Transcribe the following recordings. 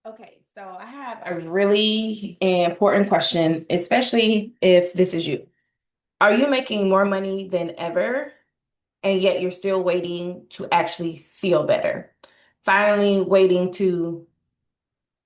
Okay, so I have a really important question, especially if this is you. Are you making more money than ever, and yet you're still waiting to actually feel better? Finally, waiting to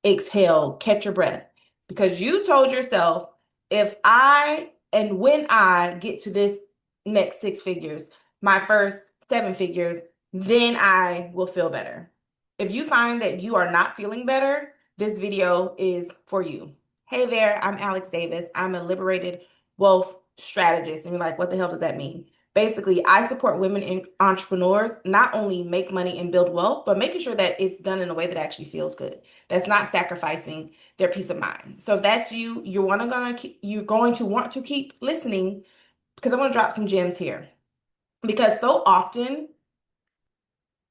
exhale, catch your breath. Because you told yourself, if I and when I get to this next six figures, my first seven figures, then I will feel better. If you find that you are not feeling better, this video is for you. Hey there, I'm Alex Davis. I'm a liberated wealth strategist. And you're like, what the hell does that mean? Basically, I support women in entrepreneurs not only make money and build wealth, but making sure that it's done in a way that actually feels good, that's not sacrificing their peace of mind. So if that's you, you're going to want to keep listening because I want to drop some gems here. Because so often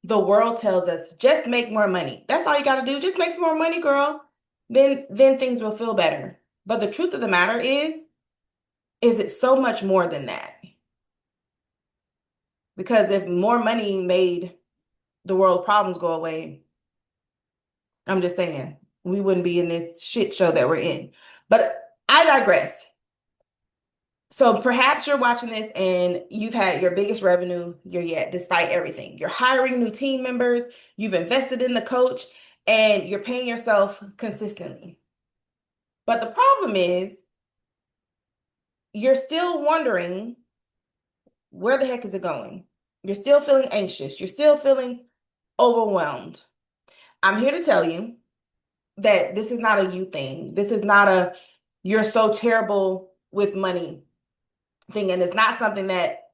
the world tells us just make more money. That's all you got to do. Just make some more money, girl. Then things will feel better. But the truth of the matter is it so much more than that? Because if more money made the world problems go away, I'm just saying, we wouldn't be in this shit show that we're in. But I digress. So perhaps you're watching this and you've had your biggest revenue year yet, despite everything. You're hiring new team members, you've invested in the coach, and you're paying yourself consistently. But the problem is you're still wondering where the heck is it going? You're still feeling anxious. You're still feeling overwhelmed. I'm here to tell you that this is not a you thing. This is not a you're so terrible with money thing. And it's not something that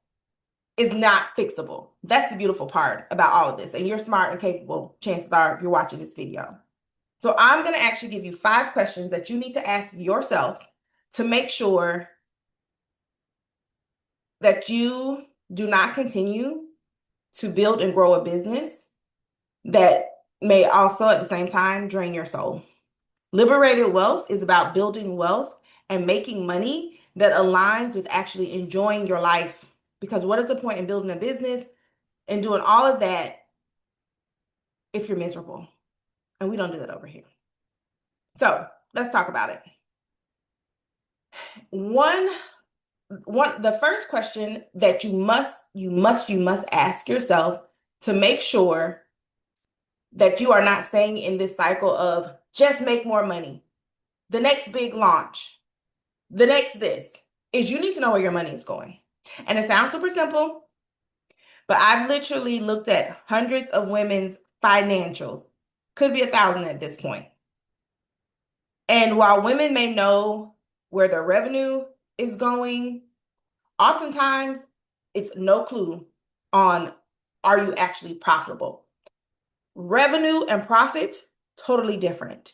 is not fixable. That's the beautiful part about all of this. And you're smart and capable, chances are, if you're watching this video. So I'm going to actually give you 5 questions that you need to ask yourself to make sure that you do not continue to build and grow a business that may also at the same time drain your soul. Liberated wealth is about building wealth and making money that aligns with actually enjoying your life. Because what is the point in building a business and doing all of that if you're miserable? And we don't do that over here. So let's talk about it. One, the first question that you must ask yourself to make sure that you are not staying in this cycle of just make more money, the next big launch, the next this, is you need to know where your money is going. And it sounds super simple, but I've literally looked at hundreds of women's financials, could be 1,000 at this point. And while women may know where their revenue is going, oftentimes it's no clue on are you actually profitable. Revenue and profit, totally different.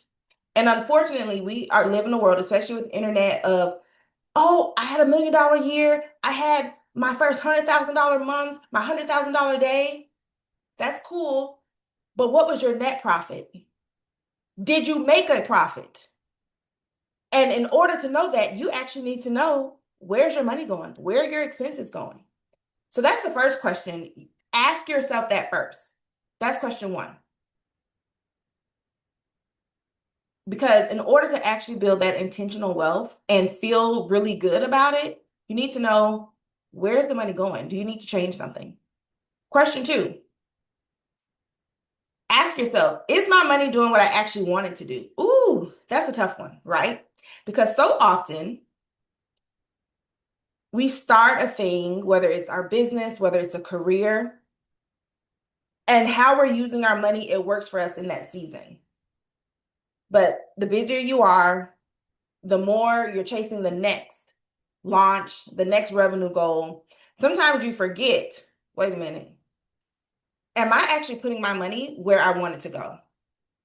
And unfortunately, we are living in a world, especially with internet, of, oh, I had $1 million year. I had my first $100,000 month, my $100,000 day. That's cool. But what was your net profit? Did you make a profit? And in order to know that, you actually need to know where's your money going? Where are your expenses going? So that's the first question. Ask yourself that first. That's question one. Because in order to actually build that intentional wealth and feel really good about it, you need to know where's the money going? Do you need to change something? Question two, ask yourself, is my money doing what I actually want it to do? Ooh, that's a tough one, right? Because so often we start a thing, whether it's our business, whether it's a career, and how we're using our money, it works for us in that season. But the busier you are, the more you're chasing the next launch, the next revenue goal. Sometimes you forget, wait a minute, am I actually putting my money where I want it to go?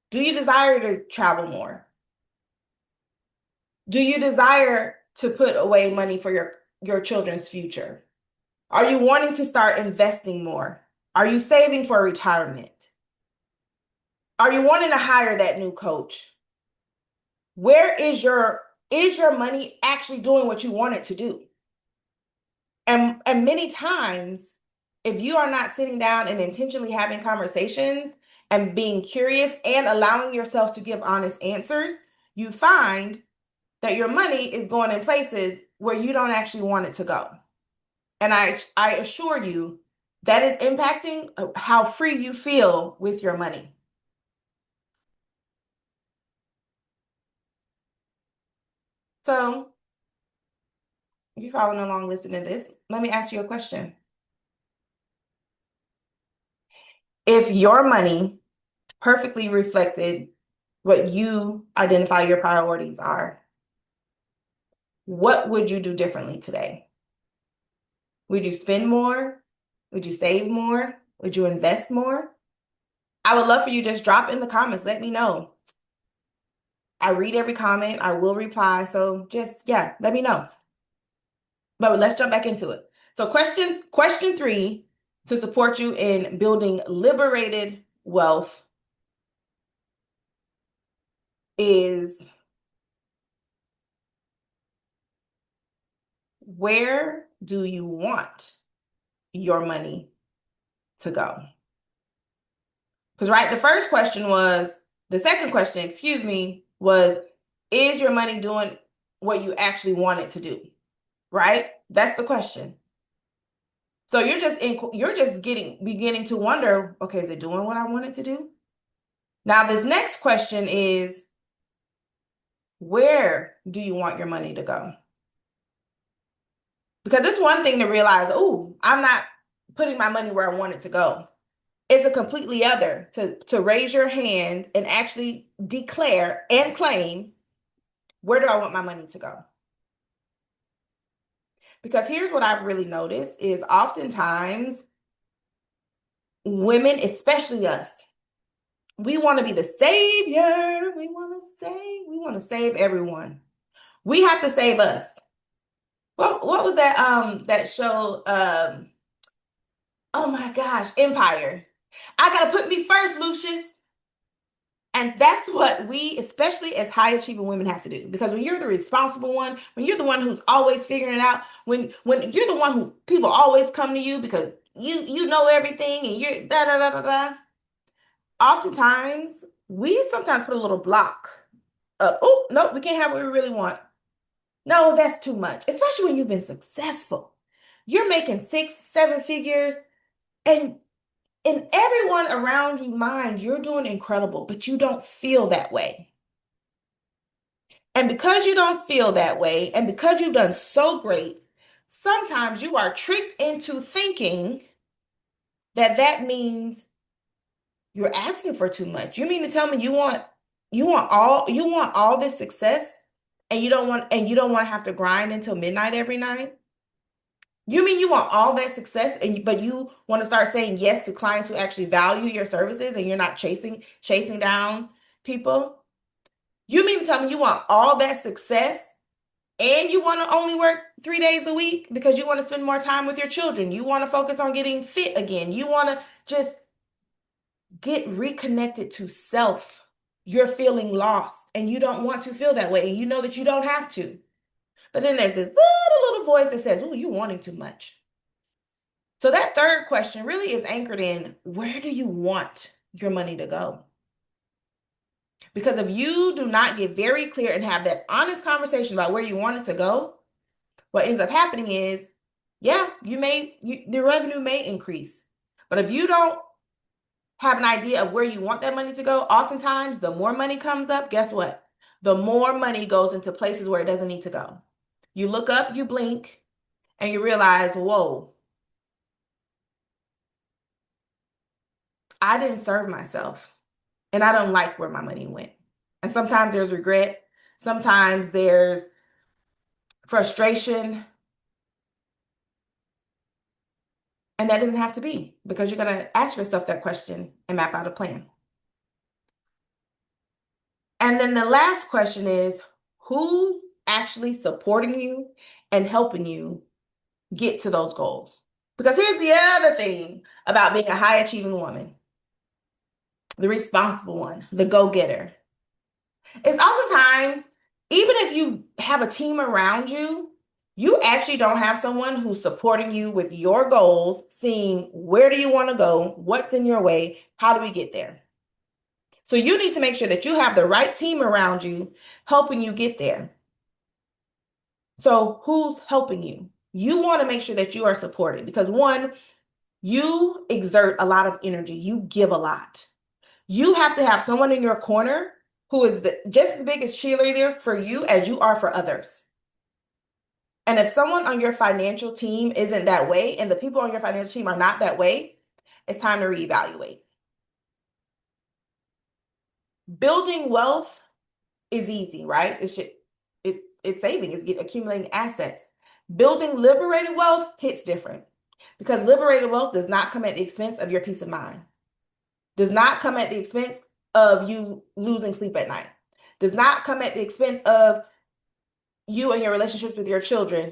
Do you desire to travel more? Do you desire to put away money for your children's future? Are you wanting to start investing more? Are you saving for retirement? Are you wanting to hire that new coach? Where is your money actually doing what you want it to do? And many times, if you are not sitting down and intentionally having conversations and being curious and allowing yourself to give honest answers, you find that your money is going in places where you don't actually want it to go. And I assure you that is impacting how free you feel with your money. So, if you're following along listening to this, let me ask you a question. If your money perfectly reflected what you identify your priorities are, what would you do differently today? Would you spend more? Would you save more? Would you invest more? I would love for you to just drop in the comments. Let me know. I read every comment. I will reply. So just, yeah, let me know. But let's jump back into it. So question 3, to support you in building liberated wealth is, where do you want your money to go? Because, right, the second question, excuse me, was, is your money doing what you actually want it to do? Right? That's the question. So you're just beginning to wonder, okay, is it doing what I want it to do? Now, this next question is, where do you want your money to go? Because it's one thing to realize, oh, I'm not putting my money where I want it to go. It's a completely other to raise your hand and actually declare and claim, where do I want my money to go? Because here's what I've really noticed is oftentimes women, especially us, we want to be the savior. We want to save everyone. We have to save us. What was that show? Oh my gosh, Empire. I gotta put me first, Lucius. And that's what we, especially as high achieving women, have to do. Because when you're the responsible one, when you're the one who's always figuring it out, when you're the one who people always come to you because you know everything and you're da da da da da. Oftentimes, we sometimes put a little block up. Oh, no, we can't have what we really want. No, that's too much. Especially when you've been successful. You're making 6, 7 figures, and in everyone around you mind, you're doing incredible, but you don't feel that way. And because you don't feel that way, and because you've done so great, sometimes you are tricked into thinking that that means you're asking for too much. You mean to tell me you want all this success and you don't want to have to grind until midnight every night? You mean you want all that success but you want to start saying yes to clients who actually value your services and you're not chasing down people? You mean to tell me you want all that success and you want to only work 3 days a week because you want to spend more time with your children? You want to focus on getting fit again. You want to just get reconnected to self. You're feeling lost and you don't want to feel that way. And you know that you don't have to. But then there's this little voice that says, oh, you're wanting too much. So that third question really is anchored in, where do you want your money to go? Because if you do not get very clear and have that honest conversation about where you want it to go, what ends up happening is, yeah, the revenue may increase. But if you don't have an idea of where you want that money to go, oftentimes the more money comes up, guess what? The more money goes into places where it doesn't need to go. You look up, you blink, and you realize, whoa, I didn't serve myself, and I don't like where my money went. And sometimes there's regret. Sometimes there's frustration. And that doesn't have to be, because you're going to ask yourself that question and map out a plan. And then the last question is, who's actually supporting you and helping you get to those goals? Because here's the other thing about being a high achieving woman, the responsible one, the go-getter. It's oftentimes, even if you have a team around you, you actually don't have someone who's supporting you with your goals, seeing where do you want to go, what's in your way, how do we get there? So you need to make sure that you have the right team around you helping you get there. So who's helping you? You want to make sure that you are supported because one, you exert a lot of energy. You give a lot. You have to have someone in your corner who is just as big as cheerleader for you as you are for others. And if someone on your financial team isn't that way, and the people on your financial team are not that way, it's time to reevaluate. Building wealth is easy, right? It's saving, it's accumulating assets. Building liberated wealth hits different because liberated wealth does not come at the expense of your peace of mind, does not come at the expense of you losing sleep at night, does not come at the expense of you and your relationships with your children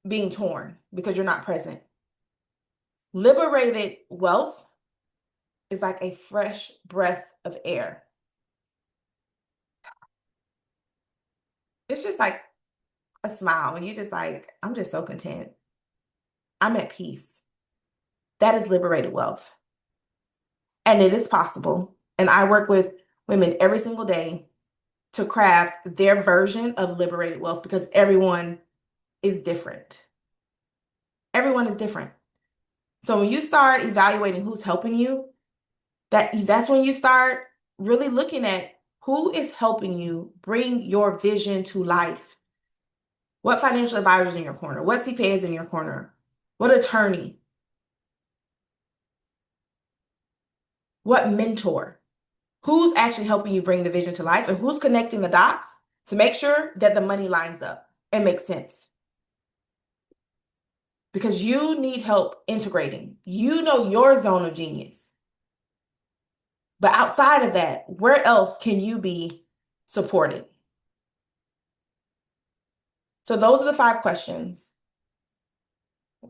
being torn because you're not present. Liberated wealth is like a fresh breath of air. It's just like a smile, and you're just like, I'm just so content. I'm at peace. That is liberated wealth. And it is possible. And I work with women every single day to craft their version of liberated wealth because everyone is different. Everyone is different. So when you start evaluating who's helping you, that's when you start really looking at who is helping you bring your vision to life. What financial advisors in your corner? What CPAs in your corner? What attorney? What mentor? Who's actually helping you bring the vision to life and who's connecting the dots to make sure that the money lines up and makes sense? Because you need help integrating. You know your zone of genius. But outside of that, where else can you be supported? So those are the 5 questions.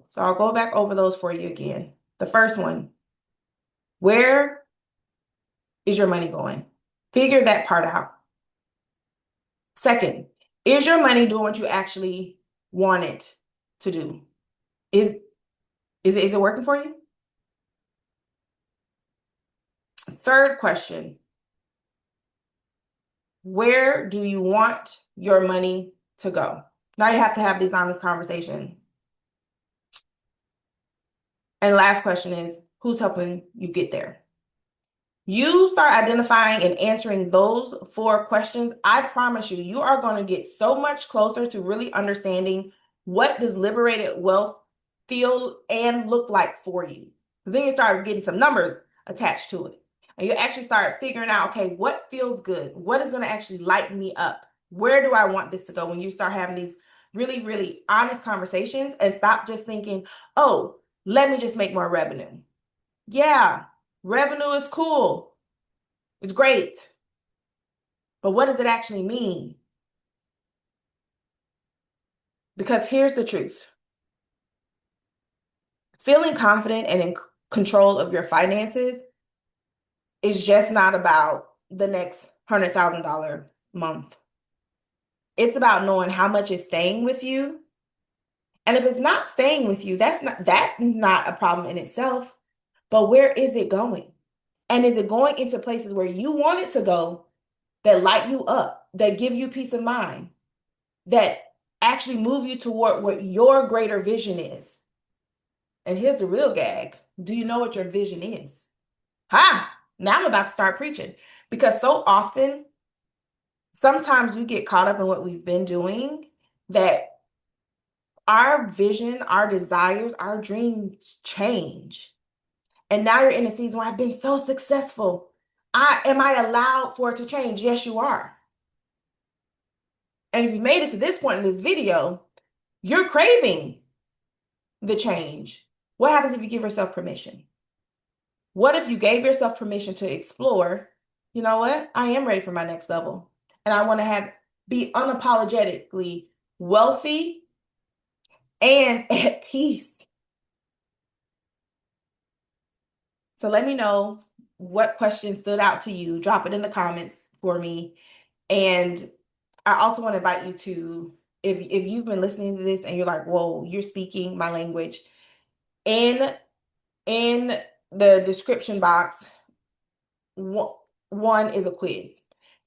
So I'll go back over those for you again. The first one, where is your money going? Figure that part out. Second, is your money doing what you actually want it to do? Is it working for you? Third question, where do you want your money to go? Now you have to have these honest conversations. And the last question is, who's helping you get there? You start identifying and answering those 4 questions, I promise you, you are going to get so much closer to really understanding what does liberated wealth feel and look like for you. Because then you start getting some numbers attached to it. And you actually start figuring out, okay, what feels good? What is going to actually light me up? Where do I want this to go? When you start having these really, really honest conversations and stop just thinking, oh, let me just make more revenue. Yeah, revenue is cool. It's great. But what does it actually mean? Because here's the truth. Feeling confident and in control of your finances is just not about the next $100,000 month. It's about knowing how much is staying with you. And if it's not staying with you, that's not a problem in itself. But where is it going? And is it going into places where you want it to go that light you up, that give you peace of mind, that actually move you toward what your greater vision is? And here's the real gag. Do you know what your vision is? Ha! Now I'm about to start preaching. Because so often, sometimes we get caught up in what we've been doing that our vision, our desires, our dreams change. And now you're in a season where I've been so successful. Am I allowed for it to change? Yes, you are. And if you made it to this point in this video, you're craving the change. What happens if you give yourself permission? What if you gave yourself permission to explore, you know what? I am ready for my next level. And I want to be unapologetically wealthy and at peace. So let me know what question stood out to you. Drop it in the comments for me. And I also want to invite you to, if you've been listening to this and you're like, whoa, you're speaking my language, in the description box, one is a quiz.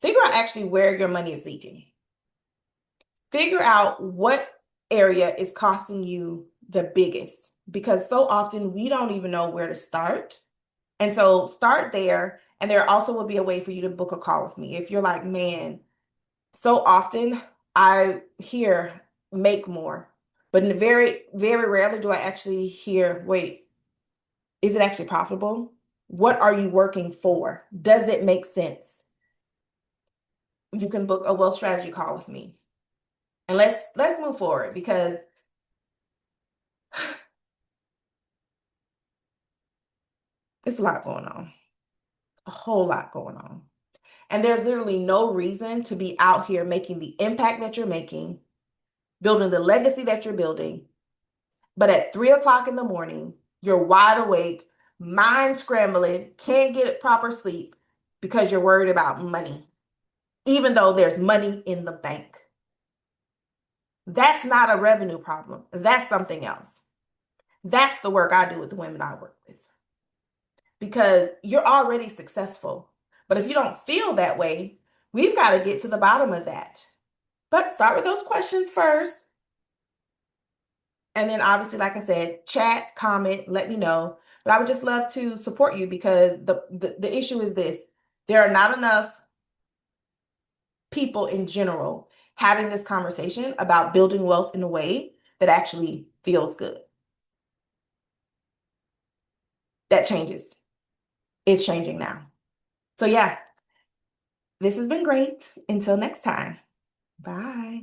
Figure out actually where your money is leaking. Figure out what area is costing you the biggest, because so often we don't even know where to start. And so start there. And there also will be a way for you to book a call with me. If you're like, man, so often I hear make more, but very, very rarely do I actually hear, wait, is it actually profitable? What are you working for? Does it make sense? You can book a wealth strategy call with me. And let's move forward, because it's a lot going on. A whole lot going on. And there's literally no reason to be out here making the impact that you're making, building the legacy that you're building, but at 3 o'clock in the morning, you're wide awake, mind scrambling, can't get proper sleep because you're worried about money, even though there's money in the bank. That's not a revenue problem. That's something else. That's the work I do with the women I work with, because you're already successful. But if you don't feel that way, we've got to get to the bottom of that. But start with those questions first. And then obviously, like I said, chat, comment, let me know. But I would just love to support you, because the issue is this: there are not enough people in general having this conversation about building wealth in a way that actually feels good. That changes. It's changing now. So yeah, this has been great. Until next time. Bye.